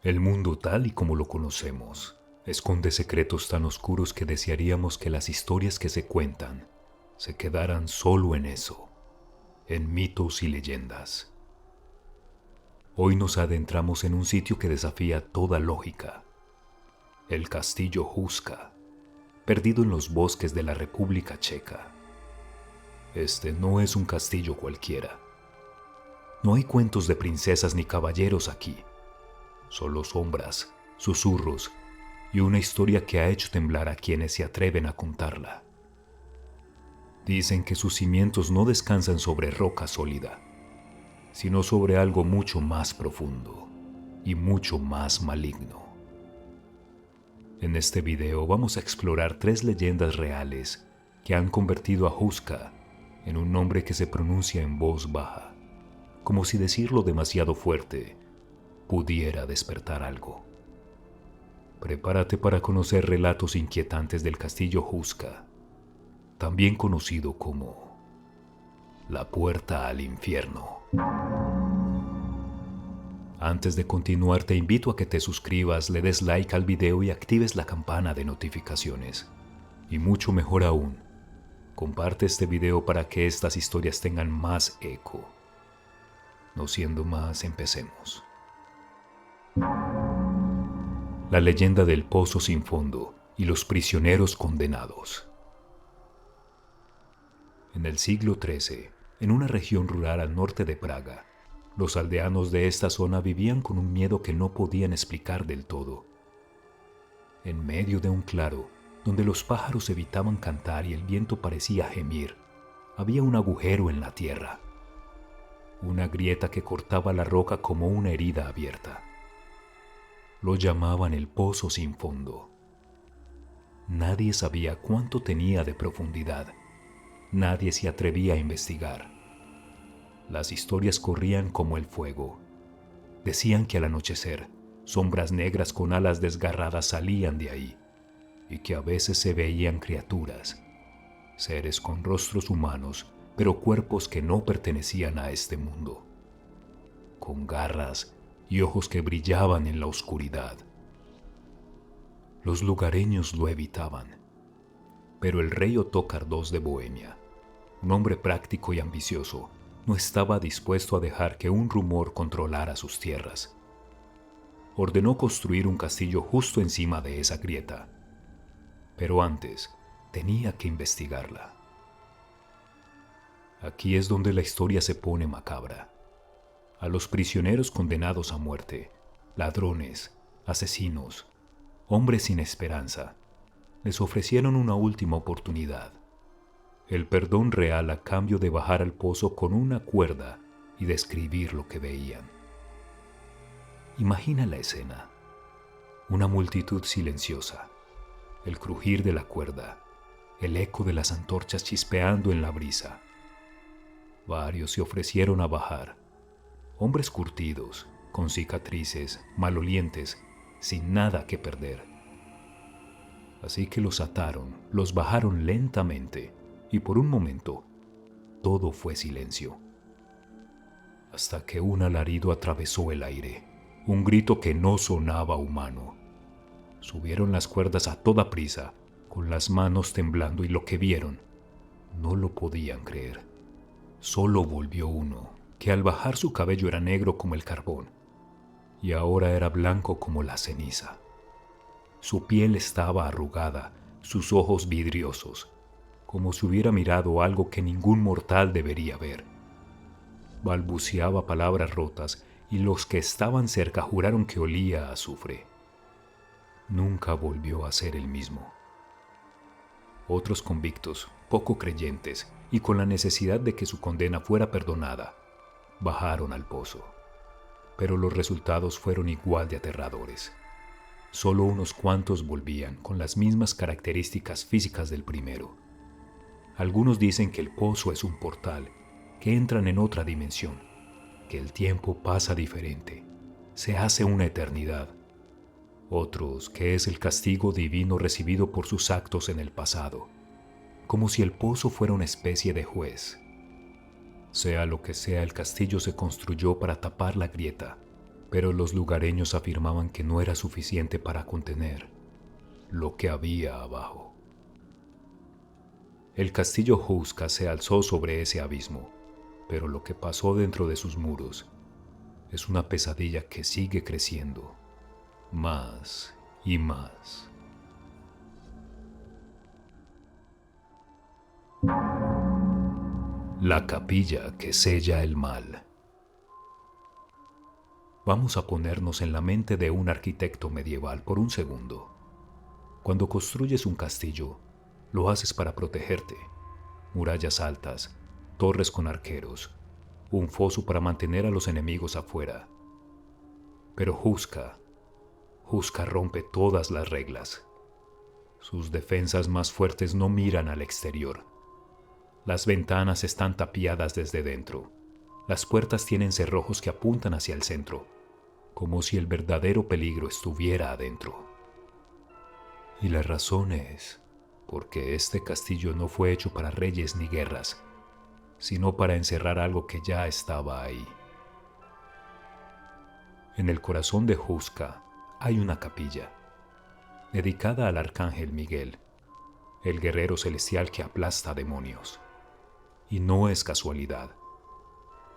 El mundo tal y como lo conocemos esconde secretos tan oscuros que desearíamos que las historias que se cuentan se quedaran solo en eso, en mitos y leyendas. Hoy nos adentramos en un sitio que desafía toda lógica, el Castillo Huska, perdido en los bosques de la República Checa. Este no es un castillo cualquiera. No hay cuentos de princesas ni caballeros aquí, solo sombras, susurros y una historia que ha hecho temblar a quienes se atreven a contarla. Dicen que sus cimientos no descansan sobre roca sólida, sino sobre algo mucho más profundo y mucho más maligno. En este video vamos a explorar 3 leyendas reales que han convertido a Huska en un nombre que se pronuncia en voz baja, como si decirlo demasiado fuerte pudiera despertar algo. Prepárate para conocer relatos inquietantes del Castillo Huska, también conocido como la Puerta al Infierno. Antes de continuar, te invito a que te suscribas, le des like al video y actives la campana de notificaciones. Y mucho mejor aún, comparte este video para que estas historias tengan más eco. No siendo más, empecemos. La leyenda del pozo sin fondo y los prisioneros condenados. En el siglo XIII, en una región rural al norte de Praga, los aldeanos de esta zona vivían con un miedo que no podían explicar del todo. En medio de un claro, donde los pájaros evitaban cantar y el viento parecía gemir, había un agujero en la tierra, una grieta que cortaba la roca como una herida abierta. Lo llamaban el pozo sin fondo. Nadie sabía cuánto tenía de profundidad. Nadie se atrevía a investigar. Las historias corrían como el fuego. Decían que al anochecer, sombras negras con alas desgarradas salían de ahí, y que a veces se veían criaturas, seres con rostros humanos, pero cuerpos que no pertenecían a este mundo, con garras y ojos que brillaban en la oscuridad. Los lugareños lo evitaban, pero el rey Ottokar II de Bohemia, un hombre práctico y ambicioso, no estaba dispuesto a dejar que un rumor controlara sus tierras. Ordenó construir un castillo justo encima de esa grieta, pero antes tenía que investigarla. Aquí es donde la historia se pone macabra. A los prisioneros condenados a muerte, ladrones, asesinos, hombres sin esperanza, les ofrecieron una última oportunidad. El perdón real a cambio de bajar al pozo con una cuerda y describir lo que veían. Imagina la escena. Una multitud silenciosa, el crujir de la cuerda, el eco de las antorchas chispeando en la brisa. Varios se ofrecieron a bajar. Hombres curtidos, con cicatrices, malolientes, sin nada que perder. Así que los ataron, los bajaron lentamente, y por un momento todo fue silencio. Hasta que un alarido atravesó el aire, un grito que no sonaba humano. Subieron las cuerdas a toda prisa, con las manos temblando, y lo que vieron no lo podían creer. Solo volvió uno, que al bajar su cabello era negro como el carbón, y ahora era blanco como la ceniza. Su piel estaba arrugada, sus ojos vidriosos, como si hubiera mirado algo que ningún mortal debería ver. Balbuceaba palabras rotas y los que estaban cerca juraron que olía a azufre. Nunca volvió a ser el mismo. Otros convictos, poco creyentes y con la necesidad de que su condena fuera perdonada, bajaron al pozo. Pero los resultados fueron igual de aterradores. Solo unos cuantos volvían con las mismas características físicas del primero. Algunos dicen que el pozo es un portal, que entran en otra dimensión, que el tiempo pasa diferente, se hace una eternidad. Otros que es el castigo divino recibido por sus actos en el pasado, como si el pozo fuera una especie de juez. Sea lo que sea, el castillo se construyó para tapar la grieta, pero los lugareños afirmaban que no era suficiente para contener lo que había abajo. El castillo Houska se alzó sobre ese abismo, pero lo que pasó dentro de sus muros es una pesadilla que sigue creciendo más y más. La capilla que sella el mal. Vamos a ponernos en la mente de un arquitecto medieval por un segundo. Cuando construyes un castillo, lo haces para protegerte. Murallas altas, torres con arqueros, un foso para mantener a los enemigos afuera. Pero Houska rompe todas las reglas. Sus defensas más fuertes no miran al exterior. Las ventanas están tapiadas desde dentro. Las puertas tienen cerrojos que apuntan hacia el centro, como si el verdadero peligro estuviera adentro. Y la razón es porque este castillo no fue hecho para reyes ni guerras, sino para encerrar algo que ya estaba ahí. En el corazón de Houska hay una capilla, dedicada al arcángel Miguel, el guerrero celestial que aplasta demonios. Y no es casualidad.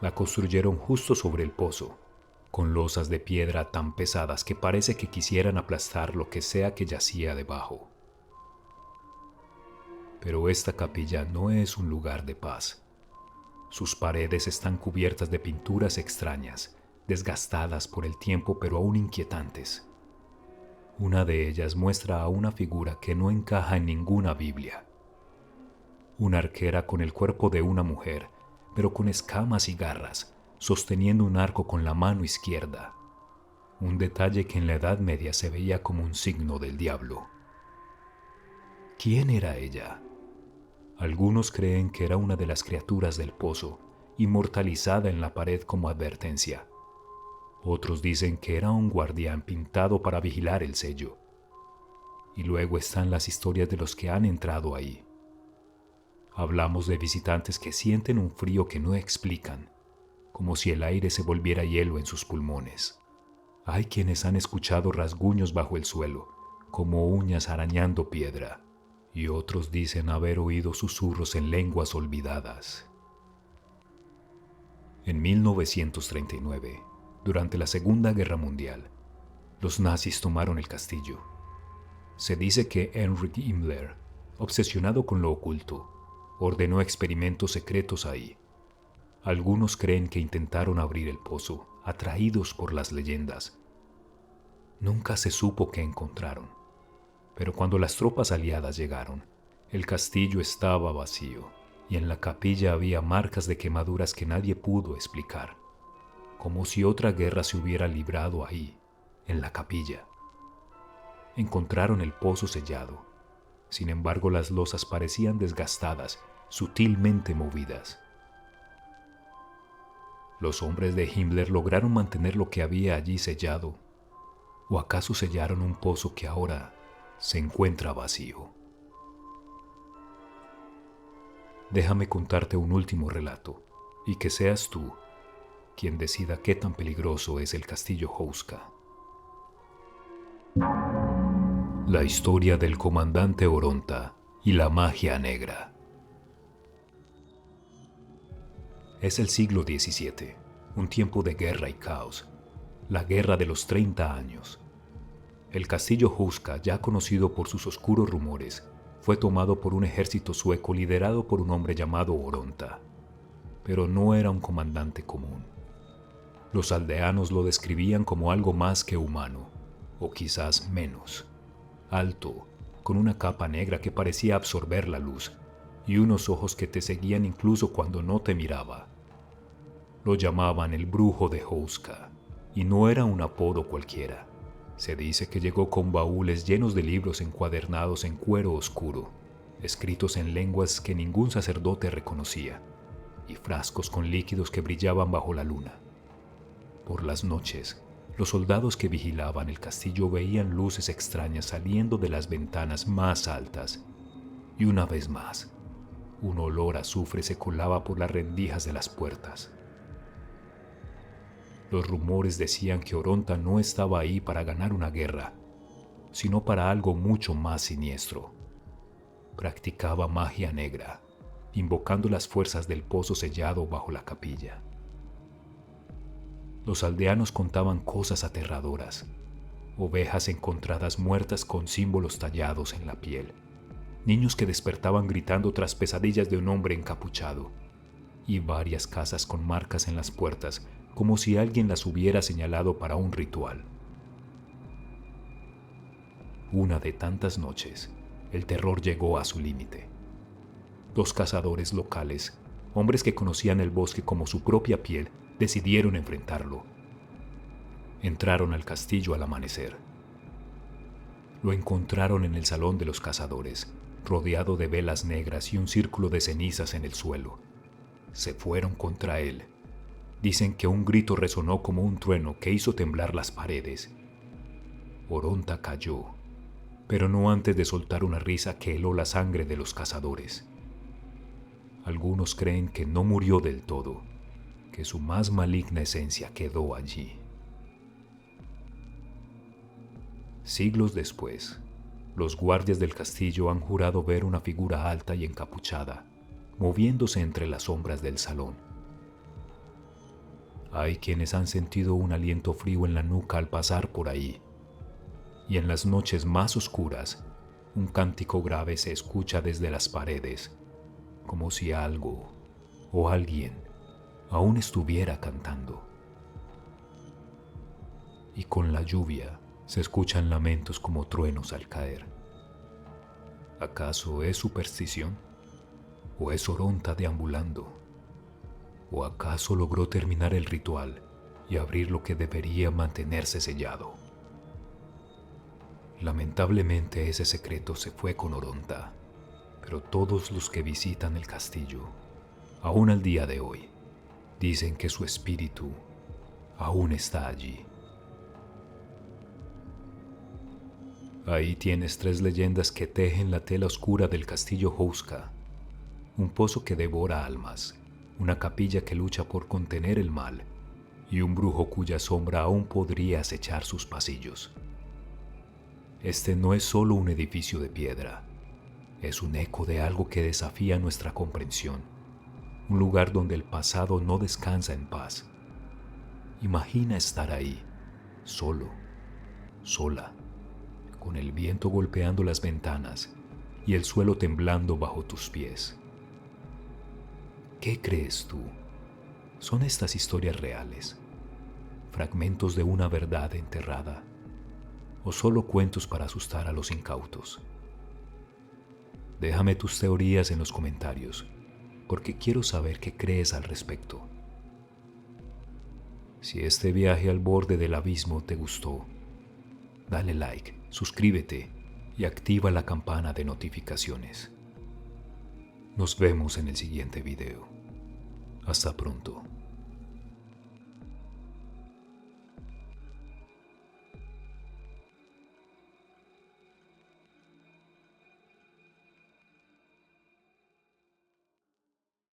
La construyeron justo sobre el pozo, con losas de piedra tan pesadas que parece que quisieran aplastar lo que sea que yacía debajo. Pero esta capilla no es un lugar de paz. Sus paredes están cubiertas de pinturas extrañas, desgastadas por el tiempo pero aún inquietantes. Una de ellas muestra a una figura que no encaja en ninguna Biblia. Una arquera con el cuerpo de una mujer, pero con escamas y garras, sosteniendo un arco con la mano izquierda. Un detalle que en la Edad Media se veía como un signo del diablo. ¿Quién era ella? Algunos creen que era una de las criaturas del pozo, inmortalizada en la pared como advertencia. Otros dicen que era un guardián pintado para vigilar el sello. Y luego están las historias de los que han entrado ahí. Hablamos de visitantes que sienten un frío que no explican, como si el aire se volviera hielo en sus pulmones. Hay quienes han escuchado rasguños bajo el suelo, como uñas arañando piedra, y otros dicen haber oído susurros en lenguas olvidadas. En 1939, durante la Segunda Guerra Mundial, los nazis tomaron el castillo. Se dice que Heinrich Himmler, obsesionado con lo oculto, ordenó experimentos secretos ahí. Algunos creen que intentaron abrir el pozo, atraídos por las leyendas. Nunca se supo qué encontraron, pero cuando las tropas aliadas llegaron, el castillo estaba vacío y en la capilla había marcas de quemaduras que nadie pudo explicar, como si otra guerra se hubiera librado ahí, en la capilla. Encontraron el pozo sellado. Sin embargo, las losas parecían desgastadas, sutilmente movidas. ¿Los hombres de Himmler lograron mantener lo que había allí sellado? ¿O acaso sellaron un pozo que ahora se encuentra vacío? Déjame contarte un último relato, y que seas tú quien decida qué tan peligroso es el castillo Houska. La historia del comandante Oronta y la magia negra. Es el siglo XVII, un tiempo de guerra y caos, la guerra de los 30 años. El castillo Houska, ya conocido por sus oscuros rumores, fue tomado por un ejército sueco liderado por un hombre llamado Oronta, pero no era un comandante común. Los aldeanos lo describían como algo más que humano, o quizás menos. Alto, con una capa negra que parecía absorber la luz, y unos ojos que te seguían incluso cuando no te miraba. Lo llamaban el brujo de Houska, y no era un apodo cualquiera. Se dice que llegó con baúles llenos de libros encuadernados en cuero oscuro, escritos en lenguas que ningún sacerdote reconocía, y frascos con líquidos que brillaban bajo la luna. Por las noches, los soldados que vigilaban el castillo veían luces extrañas saliendo de las ventanas más altas, y una vez más, un olor a azufre se colaba por las rendijas de las puertas. Los rumores decían que Oronta no estaba ahí para ganar una guerra, sino para algo mucho más siniestro. Practicaba magia negra, invocando las fuerzas del pozo sellado bajo la capilla. Los aldeanos contaban cosas aterradoras: ovejas encontradas muertas con símbolos tallados en la piel, niños que despertaban gritando tras pesadillas de un hombre encapuchado, y varias casas con marcas en las puertas como si alguien las hubiera señalado para un ritual. Una de tantas noches, el terror llegó a su límite. Dos cazadores locales, hombres que conocían el bosque como su propia piel, decidieron enfrentarlo. Entraron al castillo al amanecer. Lo encontraron en el salón de los cazadores, rodeado de velas negras y un círculo de cenizas en el suelo. Se fueron contra él. Dicen que un grito resonó como un trueno que hizo temblar las paredes. Oronta cayó, pero no antes de soltar una risa que heló la sangre de los cazadores. Algunos creen que no murió del todo, que su más maligna esencia quedó allí. Siglos después, los guardias del castillo han jurado ver una figura alta y encapuchada, moviéndose entre las sombras del salón. Hay quienes han sentido un aliento frío en la nuca al pasar por ahí, y en las noches más oscuras, un cántico grave se escucha desde las paredes, como si algo o alguien aún estuviera cantando. Y con la lluvia se escuchan lamentos como truenos al caer. ¿Acaso es superstición? ¿O es Oronta deambulando? ¿O acaso logró terminar el ritual y abrir lo que debería mantenerse sellado? Lamentablemente ese secreto se fue con Oronta, pero todos los que visitan el castillo, aún al día de hoy, dicen que su espíritu aún está allí. Ahí tienes 3 leyendas que tejen la tela oscura del castillo Houska: un pozo que devora almas, una capilla que lucha por contener el mal, y un brujo cuya sombra aún podría acechar sus pasillos. Este no es solo un edificio de piedra, es un eco de algo que desafía nuestra comprensión, un lugar donde el pasado no descansa en paz. Imagina estar ahí, solo, sola, con el viento golpeando las ventanas y el suelo temblando bajo tus pies. ¿Qué crees tú? ¿Son estas historias reales? ¿Fragmentos de una verdad enterrada? ¿O solo cuentos para asustar a los incautos? Déjame tus teorías en los comentarios, porque quiero saber qué crees al respecto. Si este viaje al borde del abismo te gustó, dale like, suscríbete y activa la campana de notificaciones. Nos vemos en el siguiente video. Hasta pronto.